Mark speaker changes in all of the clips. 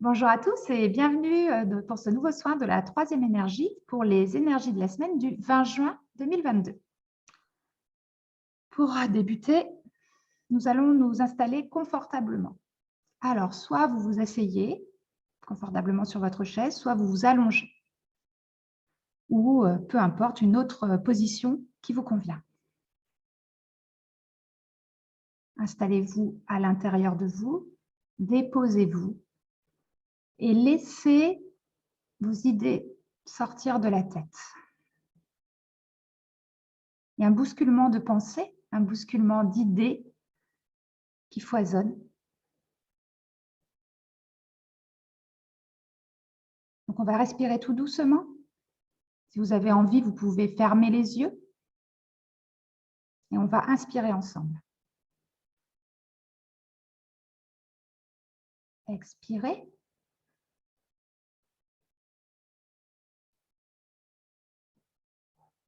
Speaker 1: Bonjour à tous et bienvenue pour ce nouveau soin de la troisième énergie pour les énergies de la semaine du 20 juin 2022. Pour débuter, nous allons nous installer confortablement. Alors, soit vous vous asseyez confortablement sur votre chaise, soit vous vous allongez ou peu importe une autre position qui vous convient. Installez-vous à l'intérieur de vous, déposez-vous et laissez vos idées sortir de la tête. Il y a un bousculement de pensée, un bousculement d'idées qui foisonnent. Donc, on va respirer tout doucement. Si vous avez envie, vous pouvez fermer les yeux et on va inspirer ensemble. Expirez.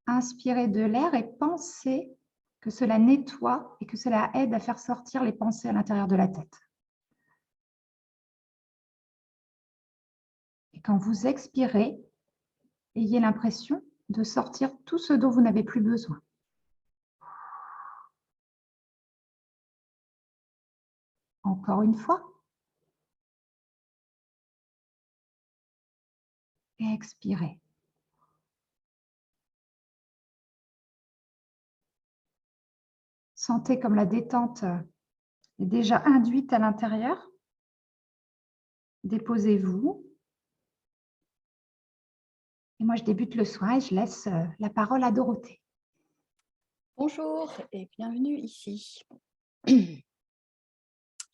Speaker 1: Inspirez de l'air et pensez que cela nettoie et que cela aide à faire sortir les pensées à l'intérieur de la tête. Et quand vous expirez, ayez l'impression de sortir tout ce dont vous n'avez plus besoin. Encore une fois. Et expirez. Sentez comme la détente est déjà induite à l'intérieur. Déposez-vous. Et moi, je débute le soin et je laisse la parole à Dorothée.
Speaker 2: Bonjour et bienvenue ici.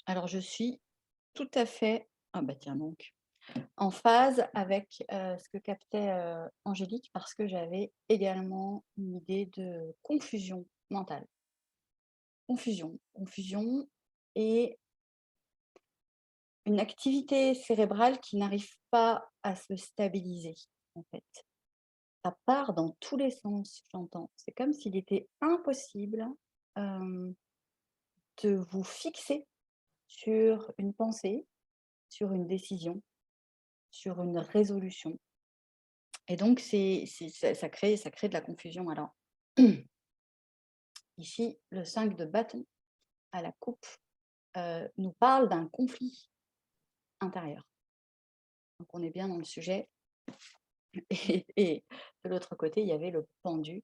Speaker 2: Alors, je suis tout à fait en phase avec ce que captait Angélique parce que j'avais également une idée de confusion mentale. Confusion et une activité cérébrale qui n'arrive pas à se stabiliser, en fait. Ça part dans tous les sens, j'entends. C'est comme s'il était impossible de vous fixer sur une pensée, sur une décision, sur une résolution. Et donc, ça crée de la confusion. Alors, ici, le 5 de bâton à la coupe nous parle d'un conflit intérieur. Donc, on est bien dans le sujet. Et de l'autre côté, il y avait le pendu,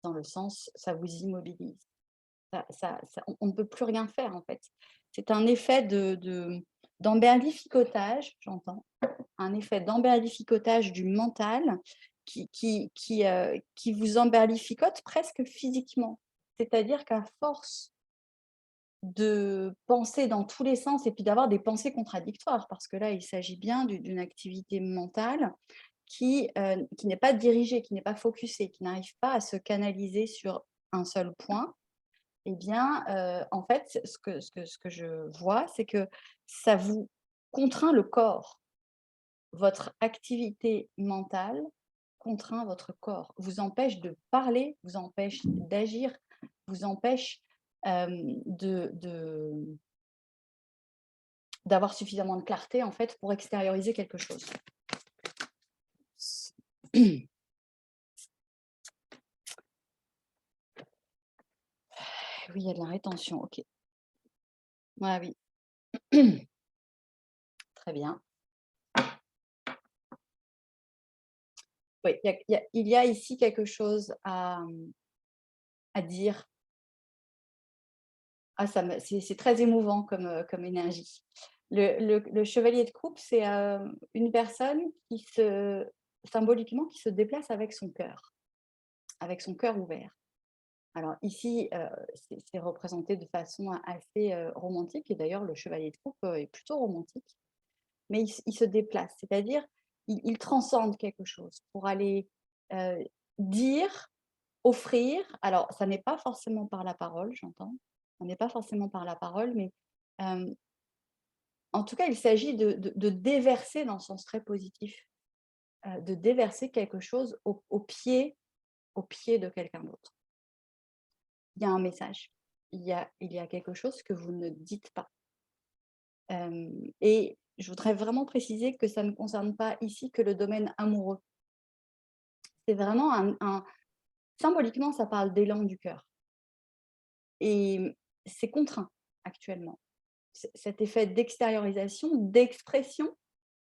Speaker 2: dans le sens, ça vous immobilise. On ne peut plus rien faire, en fait. C'est un effet d'emberlificotage, j'entends, un effet d'emberlificotage du mental qui vous emberlificote presque physiquement. C'est-à-dire qu'à force de penser dans tous les sens et puis d'avoir des pensées contradictoires, parce que là, il s'agit bien d'une activité mentale qui n'est pas dirigée, qui n'est pas focusée, qui n'arrive pas à se canaliser sur un seul point. Eh bien, en fait, ce que je vois, c'est que ça vous contraint le corps. Votre activité mentale contraint votre corps, vous empêche de parler, vous empêche d'agir, vous empêche d'avoir suffisamment de clarté, en fait, pour extérioriser quelque chose. Oui, il y a de la rétention, ok. Ouais, oui. Très bien. Oui, il y a ici quelque chose à dire. Ah, c'est très émouvant comme énergie. Le chevalier de coupe, c'est une personne symboliquement, qui se déplace avec son cœur ouvert. Alors ici, c'est représenté de façon assez romantique, et d'ailleurs le chevalier de coupe est plutôt romantique, mais il se déplace, c'est-à-dire il transcende quelque chose pour aller dire, offrir. Alors ça n'est pas forcément par la parole, j'entends, ça n'est pas forcément par la parole, mais en tout cas, il s'agit de déverser dans le sens très positif, de déverser quelque chose au pied de quelqu'un d'autre. Il y a un message, il y a quelque chose que vous ne dites pas. Et je voudrais vraiment préciser que ça ne concerne pas ici que le domaine amoureux. C'est vraiment symboliquement, ça parle d'élan du cœur. Et c'est contraint actuellement. Cet effet d'extériorisation, d'expression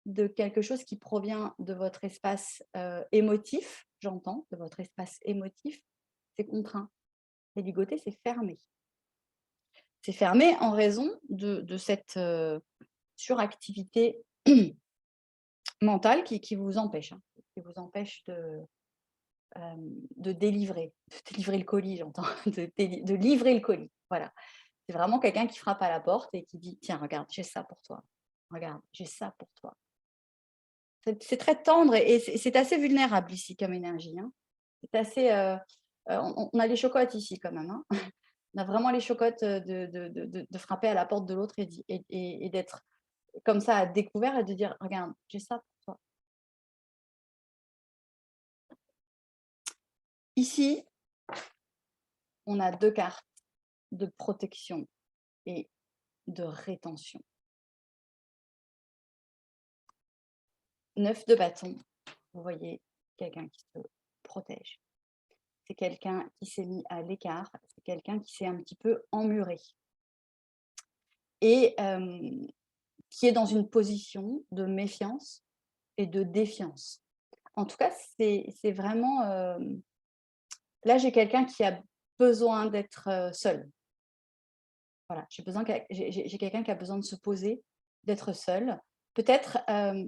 Speaker 2: de quelque chose qui provient de votre espace émotif, j'entends, de votre espace émotif, c'est contraint. Et ligoté, c'est fermé. C'est fermé en raison de cette suractivité mentale qui vous empêche, qui vous empêche de délivrer le colis, j'entends, de livrer le colis. Voilà. C'est vraiment quelqu'un qui frappe à la porte et qui dit: «Tiens, regarde, j'ai ça pour toi. Regarde, j'ai ça pour toi». C'est très tendre et c'est assez vulnérable ici comme énergie, hein. C'est assez, on a les chocottes ici quand même, hein. On a vraiment les chocottes, de frapper à la porte de l'autre et d'être comme ça à découvert et de dire: «Regarde, j'ai ça pour toi». Ici, on a 2 cartes de protection et de rétention. 9 de bâton, vous voyez quelqu'un qui se protège. C'est quelqu'un qui s'est mis à l'écart, c'est quelqu'un qui s'est un petit peu emmuré et qui est dans une position de méfiance et de défiance. En tout cas, c'est vraiment, là, j'ai quelqu'un qui a besoin d'être seul. Voilà, j'ai quelqu'un qui a besoin de se poser, d'être seul. Peut-être,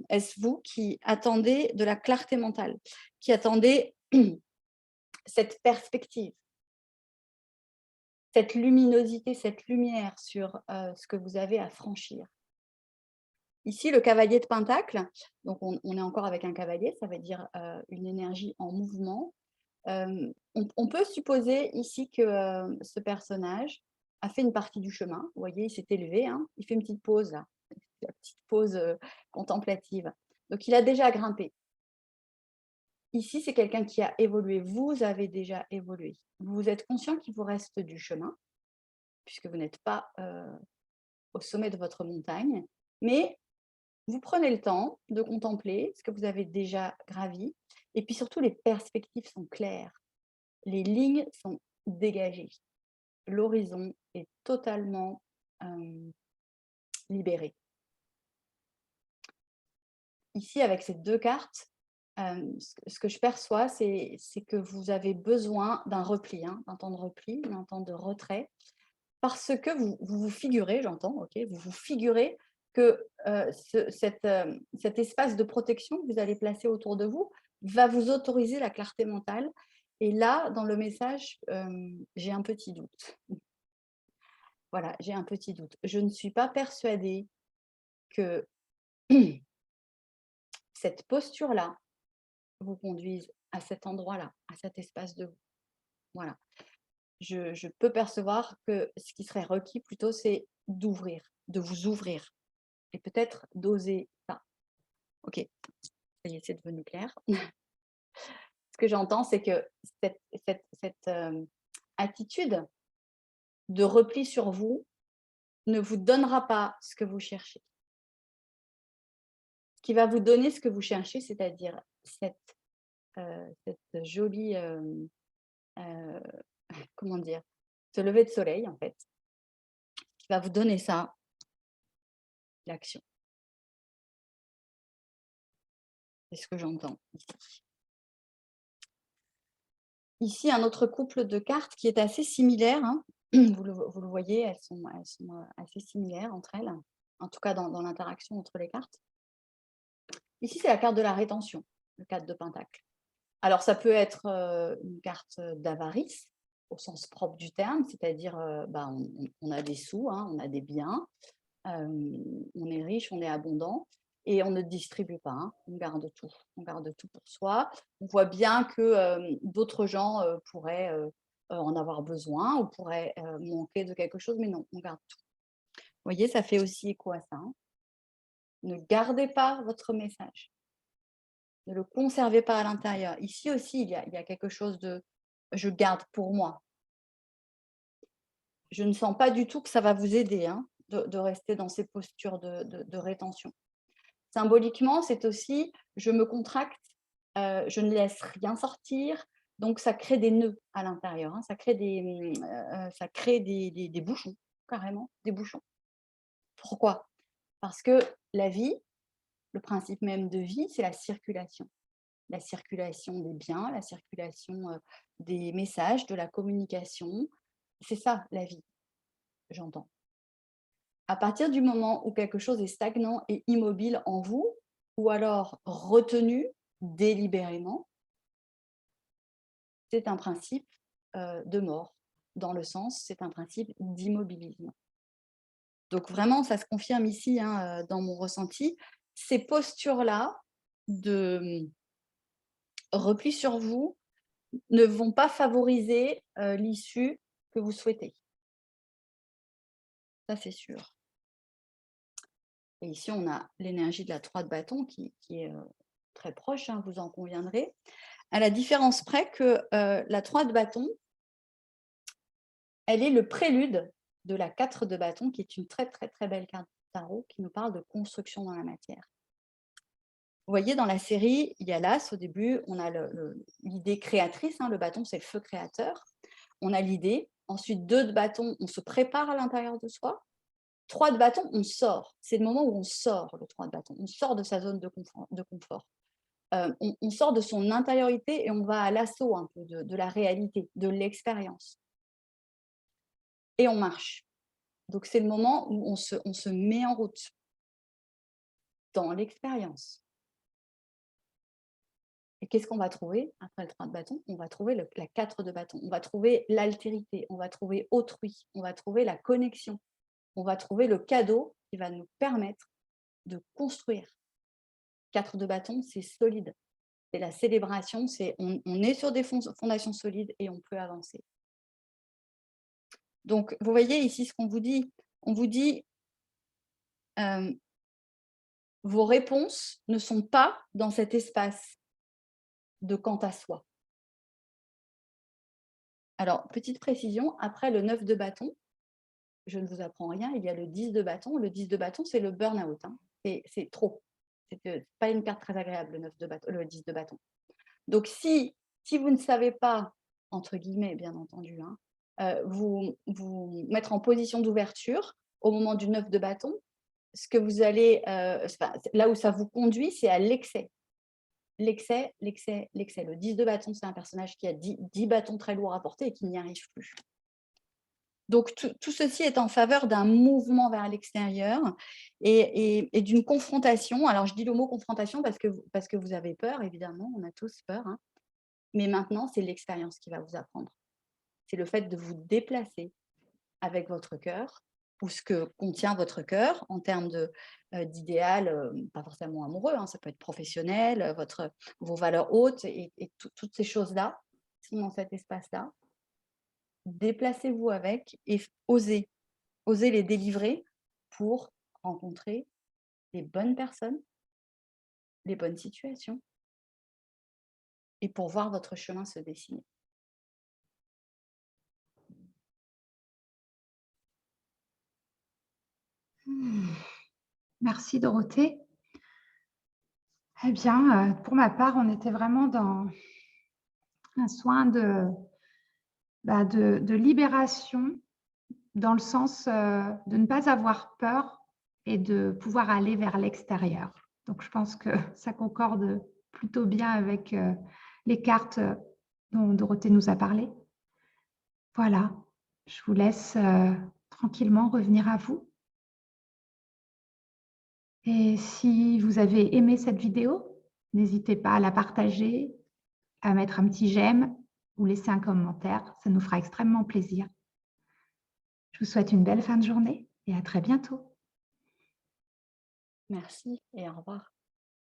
Speaker 2: est-ce vous qui attendez de la clarté mentale, qui attendez cette perspective, cette luminosité, cette lumière sur, ce que vous avez à franchir. Ici, le cavalier de Pentacle, donc on est encore avec un cavalier, ça veut dire, une énergie en mouvement. On peut supposer ici que, ce personnage a fait une partie du chemin. Vous voyez, il s'est élevé, hein, il fait une petite pause là, la petite pause, contemplative. Donc il a déjà grimpé. Ici, c'est quelqu'un qui a évolué. Vous avez déjà évolué. Vous êtes conscient qu'il vous reste du chemin, puisque vous n'êtes pas, au sommet de votre montagne, mais vous prenez le temps de contempler ce que vous avez déjà gravi et puis surtout les perspectives sont claires. Les lignes sont dégagées. L'horizon est totalement, libéré. Ici, avec ces 2 cartes, ce que je perçois, c'est que vous avez besoin d'un repli, hein, d'un temps de repli, d'un temps de retrait, parce que vous figurez, j'entends, OK, vous vous figurez que, cet espace de protection que vous allez placer autour de vous va vous autoriser la clarté mentale et là, dans le message, j'ai un petit doute. Voilà, j'ai un petit doute. Je ne suis pas persuadée que cette posture-là vous conduise à cet endroit-là, à cet espace de vous. Voilà. Je peux percevoir que ce qui serait requis plutôt, c'est d'ouvrir, de vous ouvrir et peut-être d'oser ça. OK, ça y est, c'est devenu clair. Ce que j'entends, c'est que cette attitude de repli sur vous ne vous donnera pas ce que vous cherchez. Ce qui va vous donner ce que vous cherchez, c'est-à-dire cette jolie, heu, comment dire? Ce lever de soleil, en fait, qui va vous donner ça, l'action. C'est ce que j'entends ici. Ici, un autre couple de cartes qui est assez similaire, hein. Vous le voyez, elles sont assez similaires entre elles, en tout cas dans l'interaction entre les cartes. Ici, c'est la carte de la rétention, le 4 de Pentacle. Alors ça peut être, une carte d'avarice, au sens propre du terme, c'est-à-dire, bah, on a des sous, hein, on a des biens, on est riche, on est abondant et on ne distribue pas, hein, on garde tout. On garde tout pour soi. On voit bien que, d'autres gens, pourraient, en avoir besoin ou pourraient, manquer de quelque chose, mais non, on garde tout. Vous voyez, ça fait aussi écho à ça, hein. Ne gardez pas votre message. Ne le conservez pas à l'intérieur. Ici aussi, il y a quelque chose de je garde pour moi. Je ne sens pas du tout que ça va vous aider, hein, de rester dans ces postures de rétention. Symboliquement, c'est aussi je me contracte, je ne laisse rien sortir, donc ça crée des nœuds à l'intérieur, hein, ça crée des bouchons, carrément, des bouchons. Pourquoi? Parce que la vie, le principe même de vie, c'est la circulation. La circulation des biens, la circulation des messages, de la communication. C'est ça la vie, j'entends. À partir du moment où quelque chose est stagnant et immobile en vous, ou alors retenu délibérément, c'est un principe de mort. Dans le sens, c'est un principe d'immobilisme. Donc vraiment, ça se confirme ici hein, dans mon ressenti. Ces postures-là de repli sur vous ne vont pas favoriser l'issue que vous souhaitez. Ça, c'est sûr. Et ici, on a l'énergie de la 3 de bâton qui est très proche, hein, vous en conviendrez. À la différence près que la 3 de bâton, elle est le prélude de la 4 de bâton, qui est une très, très, très belle carte tarot qui nous parle de construction dans la matière. Vous voyez, dans la série, il y a l'as au début, on a l'idée créatrice, hein, le bâton, c'est le feu créateur. On a l'idée. Ensuite, 2 de bâton, on se prépare à l'intérieur de soi. 3 de bâton, on sort. C'est le moment où on sort, le 3 de bâton. On sort de sa zone de confort. On sort de son intériorité et on va à l'assaut un peu de la réalité, de l'expérience. Et on marche. Donc, c'est le moment où on se met en route dans l'expérience. Et qu'est-ce qu'on va trouver après le 3 de bâton? On va trouver la 4 de bâton. On va trouver l'altérité, on va trouver autrui, on va trouver la connexion, on va trouver le cadeau qui va nous permettre de construire. 4 de bâton, c'est solide. C'est la célébration, on est sur des fondations solides et on peut avancer. Donc, vous voyez ici ce qu'on vous dit. On vous dit, vos réponses ne sont pas dans cet espace de quant à soi. Alors, petite précision, après le 9 de bâton, je ne vous apprends rien, il y a le 10 de bâton. Le 10 de bâton, c'est le burn-out. Hein. C'est trop. C'est pas une carte très agréable, le 10 de bâton. Donc, si vous ne savez pas, entre guillemets, bien entendu, hein, vous mettre en position d'ouverture au moment du 9 de bâton, ce que vous allez, là où ça vous conduit, c'est à l'excès. L'excès. Le 10 de bâton, c'est un personnage qui a 10 bâtons très lourds à porter et qui n'y arrive plus. Donc, tout ceci est en faveur d'un mouvement vers l'extérieur et d'une confrontation. Alors, je dis le mot confrontation parce que vous avez peur, évidemment, on a tous peur. Hein. Mais maintenant, c'est l'expérience qui va vous apprendre. C'est le fait de vous déplacer avec votre cœur ou ce que contient votre cœur en termes d'idéal, pas forcément amoureux, hein, ça peut être professionnel, vos valeurs hautes et toutes ces choses-là sont dans cet espace-là. Déplacez-vous avec et osez les délivrer pour rencontrer les bonnes personnes, les bonnes situations et pour voir votre chemin se dessiner.
Speaker 1: Merci Dorothée. Eh bien, pour ma part, on était vraiment dans un soin de libération, dans le sens de ne pas avoir peur et de pouvoir aller vers l'extérieur. Donc, je pense que ça concorde plutôt bien avec les cartes dont Dorothée nous a parlé. Voilà, je vous laisse tranquillement revenir à vous. Et si vous avez aimé cette vidéo, n'hésitez pas à la partager, à mettre un petit j'aime ou laisser un commentaire. Ça nous fera extrêmement plaisir. Je vous souhaite une belle fin de journée et à très bientôt.
Speaker 2: Merci et au revoir.